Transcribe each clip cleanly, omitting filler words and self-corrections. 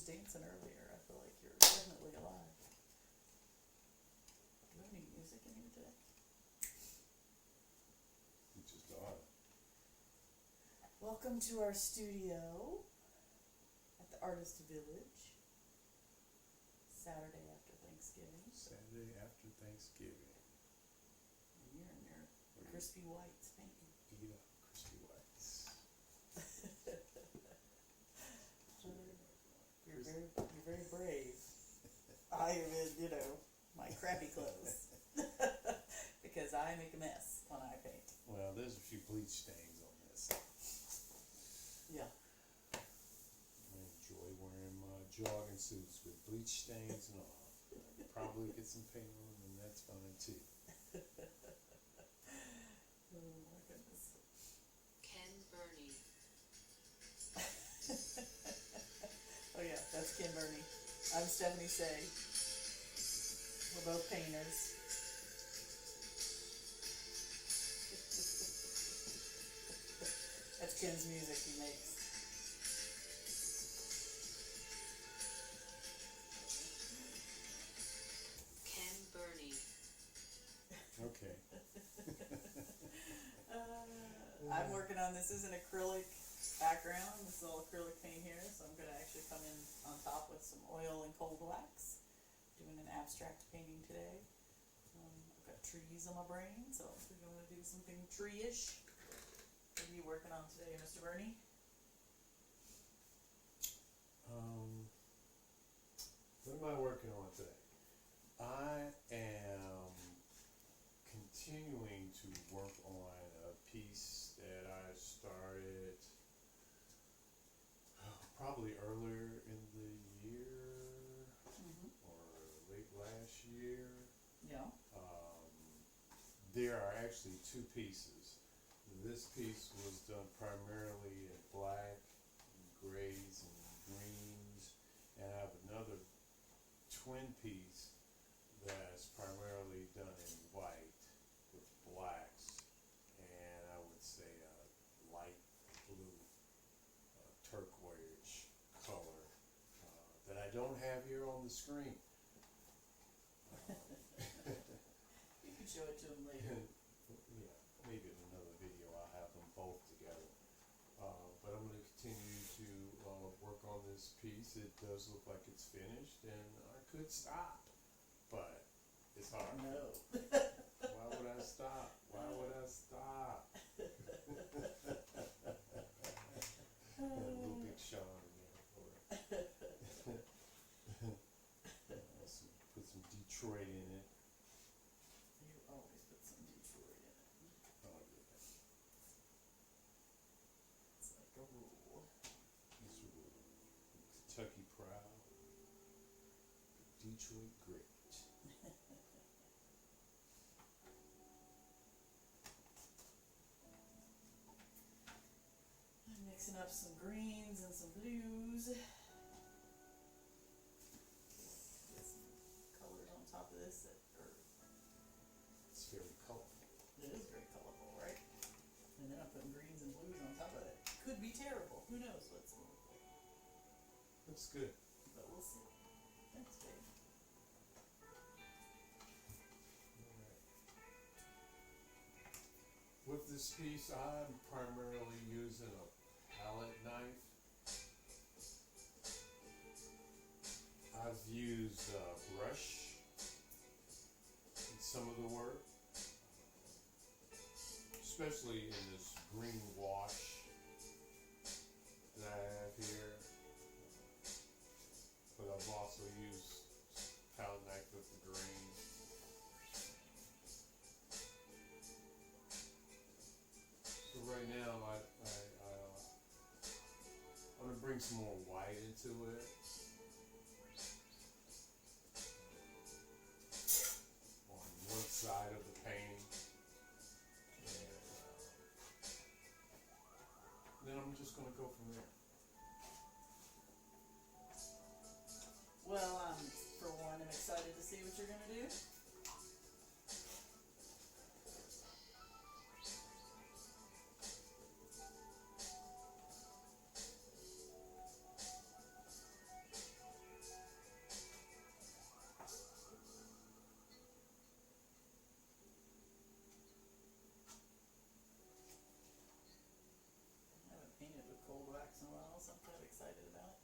was dancing earlier. I feel like you're definitely alive. Do we have any music in here today? You just are. Welcome to our studio at the Artist Village. Saturday after Thanksgiving. Saturday after Thanksgiving. And you're in your crispy whites painting. Eat up crispy whites. You're very brave. I am in, my crappy clothes. Because I make a mess when I paint. Well, there's a few bleach stains on this. Yeah. I enjoy wearing my jogging suits with bleach stains and all. I'll probably get some paint on them, and that's fine too. Oh my goodness. Ken Burney. Oh yeah, that's Kim Burney. I'm Stephanie Say. We're both painters. That's Ken's music he makes. Ken Burney. Okay. I'm working on this is an acrylic background. This is all acrylic paint here, so I'm going to actually come in on top with some oil and cold wax. Doing an abstract painting today. I've got trees on my brain, so we're going to do something tree-ish. What are you working on today, Mr. Burney? What am I working on today? I am continuing to work on a piece that I started probably earlier in the year or late last year. Yeah. There are actually two pieces. This piece was done primarily in black, grays, and greens, and I have another twin piece that's primarily done in white with blacks, and I would say a light blue, turquoise color that I don't have here on the screen. You can show it to him later. Yeah, maybe in another video I'll have them both together. But I'm going to continue to work on this piece. It does look like it's finished, and I could stop, but it's hard. No. Why would I stop? Why would I stop? Little Big Sean in there for it. Put some Detroit in it. You always put some Detroit in it. Oh yeah. It's like a rule. It's Kentucky proud. Detroit great. I'm mixing up some greens and some blues. Get some colors on top of this that are, It's very colorful. it is very colorful, right? And then I'm putting greens and blues on top of it. Could be terrible. Who knows what's going to look like. Looks good. But we'll see. Thanks, babe. With this piece, I'm primarily using a palette knife. I've used a brush in some of the work, especially in this green wash that I have here. But I've also used palette knife with the green. So right now, I'm gonna bring some more white into it. On one side of the painting, and then I'm just gonna go from there. Well, for one, I'm excited to see what you're going to do. cold wax in a while, so I'm kind of excited about it.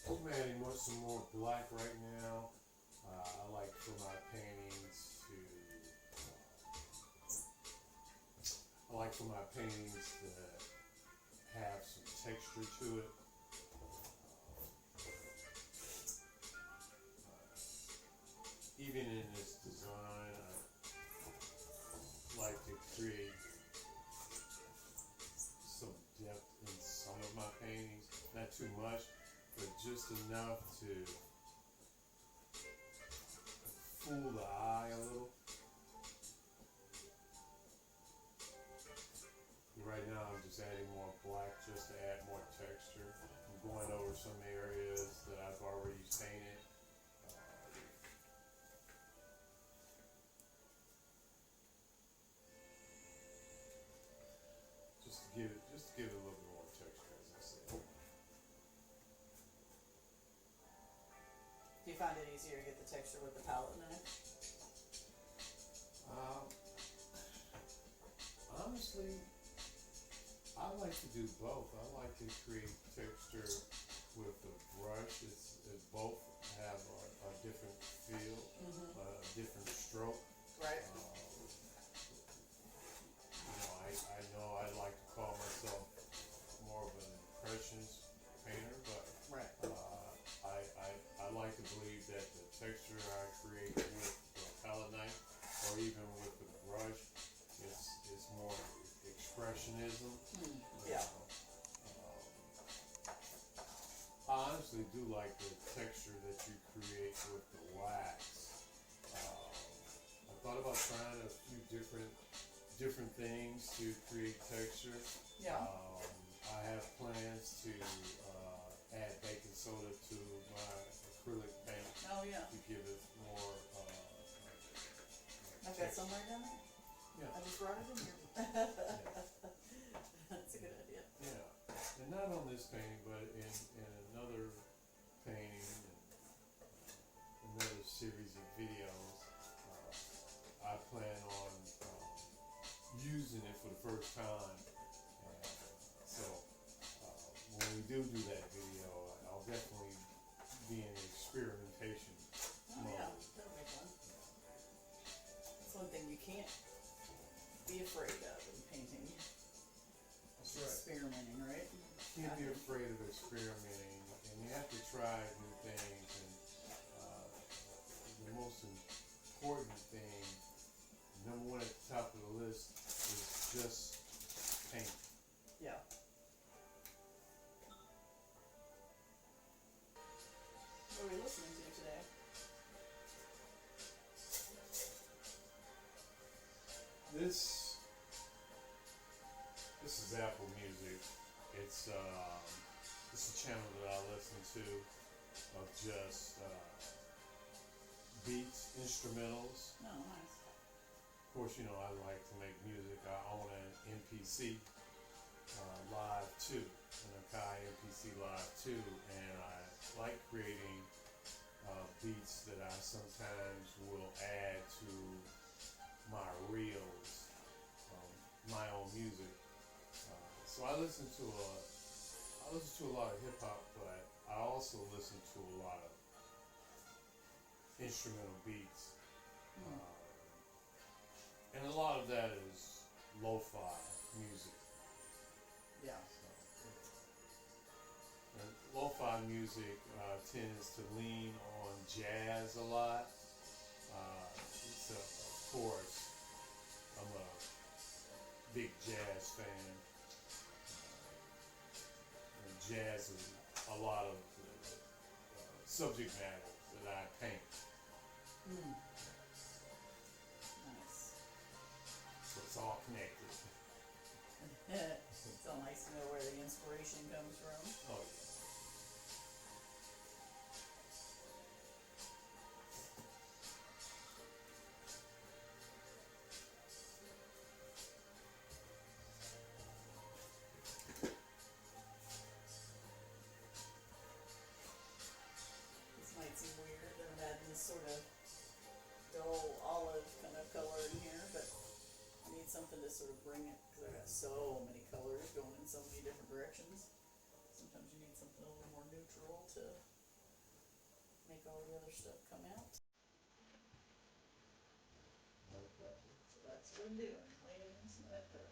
I'm adding some more black right now. I like for my paintings to, I like for my paintings to have some texture to it. Even in this design, I like to create some depth in some of my paintings. Not too much, but just enough to fool the eye a little. Right now I'm just adding more black just to add more texture. I'm going over some areas that I've already painted. Just to give it a little bit more texture, as I said. Do you find it easier to get the texture with the palette knife? Honestly, I like to do both. I like to create texture with the brush. It both have a different feel, a different stroke. Right. I know I like to call myself more of an impressionist painter, but Right. I like to believe that the texture I create with the palette knife or even with the brush is more expressionism. Yeah. I honestly do like the texture that you create with the wax. I thought about trying a few different things to create texture. Yeah. I have plans to add baking soda to my acrylic paint Oh yeah. to give it more. I've got some right down there. Yeah. I just brought it in here. That's a good idea. Yeah, and not on this painting, but in another painting, and another series of videos. first time. And so when we do that video, I'll definitely be in experimentation Oh mode. yeah, that'll be fun. That's one thing you can't be afraid of in painting. That's right. Experimenting, right? Can't be afraid of experimenting, and you have to try new things. And the most important thing, number one at the top of the list, is just paint. Yeah. What are we listening to today? This is Apple Music. It's a channel that I listen to of just beats, instrumentals. Oh, nice. Of course, you know I like to make music. I own an MPC Live 2, an Akai MPC Live 2, and I like creating beats that I sometimes will add to my reels, my own music. So I listen to a lot of hip hop, but I also listen to a lot of instrumental beats, and a lot of that is lo-fi music. Yeah. And lo-fi music tends to lean on jazz a lot. So of course, I'm a big jazz fan. And jazz is a lot of the subject matter that I paint. Nice. So it's all connected. It's all nice to know where the inspiration comes from. Oh yeah. This might seem weird that I'm adding this sort of dull olive kind of color in here, but I need something to sort of bring it, because I've got so many colors going in so many different directions. Sometimes you need something a little more neutral to make all the other stuff come out. So that's what I'm doing, laying in some of that color.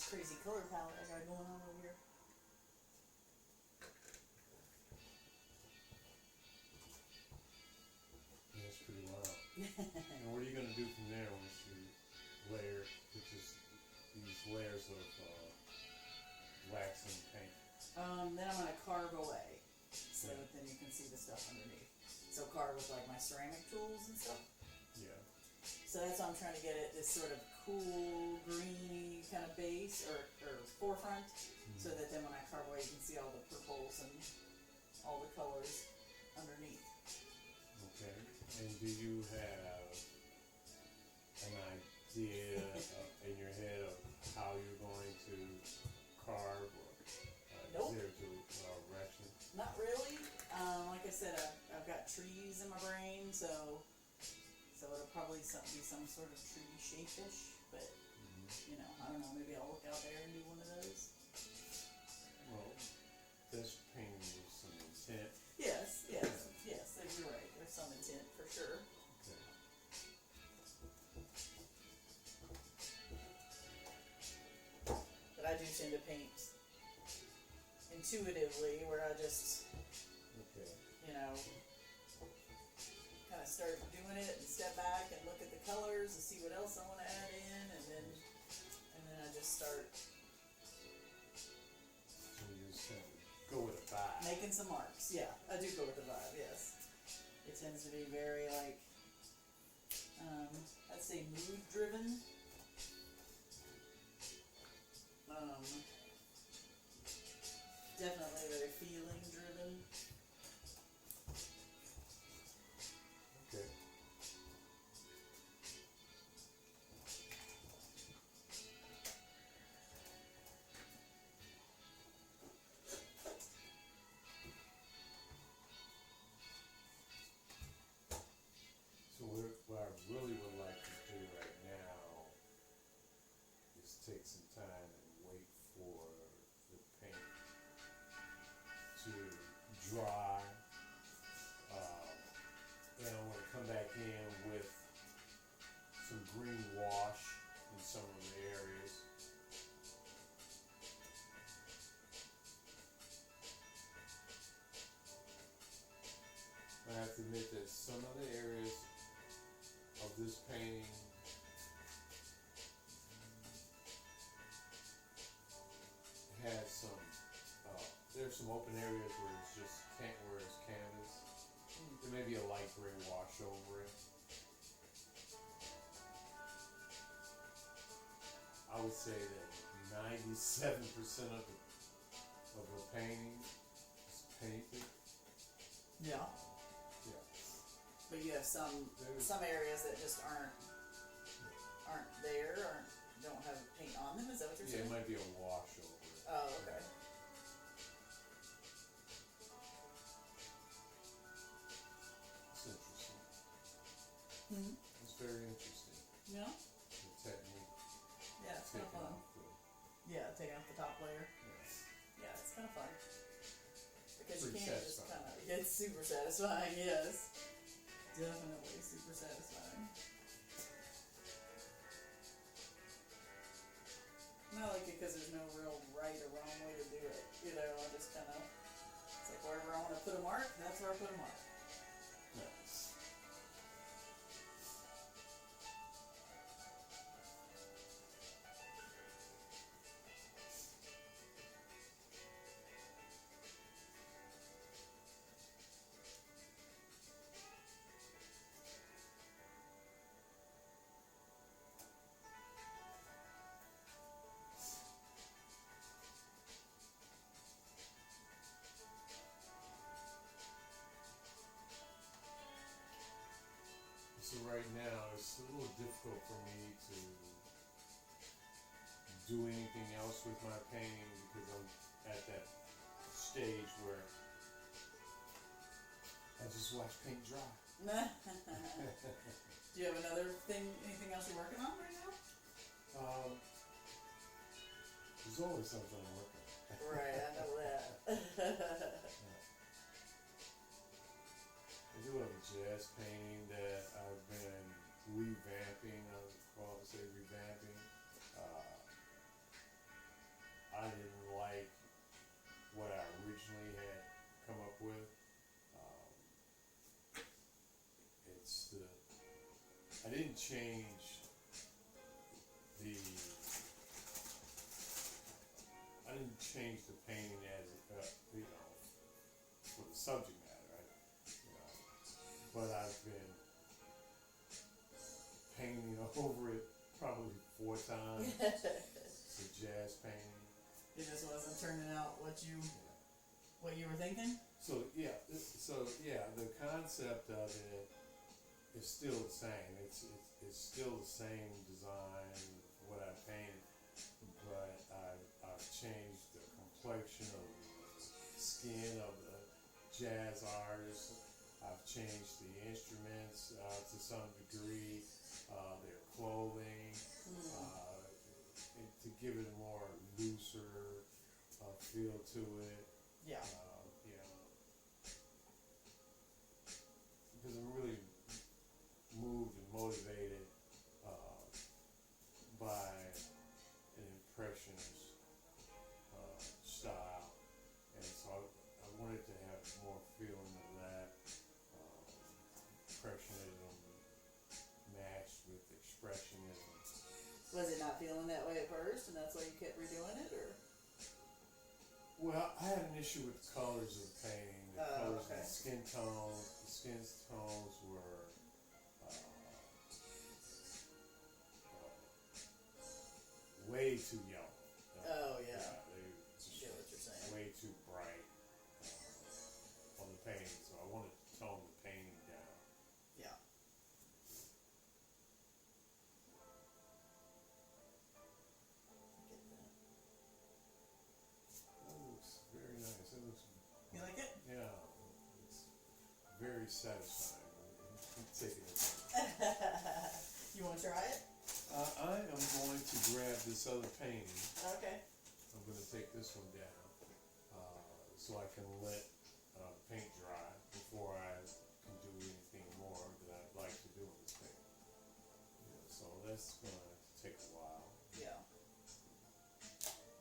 crazy color palette I got going on over here. That's pretty wild. And what are you gonna do from there once you layer, put these layers of wax and paint? Then I'm gonna carve away, so Yeah. that then you can see the stuff underneath. So carve with like my ceramic tools and stuff. Yeah. So that's why I'm trying to get it this sort of cool, greeny kind of base or forefront, so that then when I carve away, you can see all the purples and all the colors underneath. Okay. And do you have an idea in your head of how you're going to carve, or Nope. is there a direction? Not really. Like I said, I've got trees in my brain, so it'll probably be some sort of tree shape-ish, but you know, I don't know, maybe I'll look out there and do one of those. Well, that's painting with some intent. Yes, you're right. There's some intent for sure. Okay. But I do tend to paint intuitively, where I just, Okay. you know, kind of start doing it and step back and look at the colors and see what else I want to add in, and then I just start So you just kind of go with a vibe. making some marks. Yeah, I do go with the vibe. Yes, it tends to be very like, I'd say mood driven. Definitely very feeling driven. Okay. So what I really would like to do right now is take some time and wait for the paint to dry. And I want to come back in with some green wash in some of the areas. I have to admit that some of the areas of this painting had some, there's some open areas where it's just where it's canvas. There may be a light gray wash over it. I would say that 97% of the painting is painted. Yeah. Yeah. But you have some There's- areas that just aren't there, don't have paint on them. Is that what you're Yeah, it saying? might be a wash over it. Oh, okay. It's interesting. Hmm. It's very interesting. Yeah. The technique, Yeah, it's kind of taking fun. off the, Yeah, taking off the top layer. yeah. Yeah, it's kind of fun. Because you Pretty can't just satisfying. kind of. It's super satisfying. Yes. Definitely super satisfying. And I like it because there's no real right or wrong way to do it. You know, I just kind of. It's like wherever I want to put a mark, that's where I put a mark. Nice. So right now, it's a little difficult for me to do anything else with my painting because I'm at that stage where I just watch paint dry. Do you have anything else you're working on right now? There's always something I'm working on. Right, I know that. I do have a jazz painting that I've been revamping. I would say revamping. I didn't change the, painting as, for the subject matter, you know, but I've been painting over it probably 4 times. It's a jazz painting. It just wasn't turning out what you Yeah. were thinking? So the concept of it is still the same. It's still the same design of what I painted, but I've changed the complexion of the skin of the jazz artist. I've changed the instruments to some degree, their clothing, to give it a more looser feel to it. Yeah. You know, because I'm really moved and motivated by an impressionist style, and so I wanted to have more feeling of that impressionism matched with expressionism. Was it not feeling that way at first, and that's why you kept redoing it, or? Well, I had an issue with the colors of the painting. The colors Okay. of the skin tones. The skin tones were way too yellow. Oh, yeah. They I just get what you're saying. way too bright on the painting, so I wanted to tone the painting down. Yeah. I get that. That looks very nice. It looks, You like it? yeah, it's very satisfying. Taking it. You want to try it? I am going to grab this other painting. Okay. I'm going to take this one down so I can let the paint dry before I can do anything more that I'd like to do in this paint. So that's going to take a while. Yeah.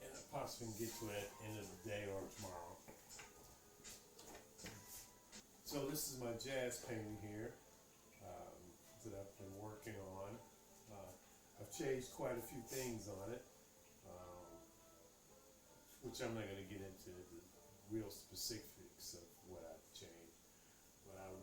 And I possibly can get to it at the end of the day or tomorrow. So this is my jazz painting here that I've been working on. I've changed quite a few things on it, which I'm not going to get into the real specifics of what I've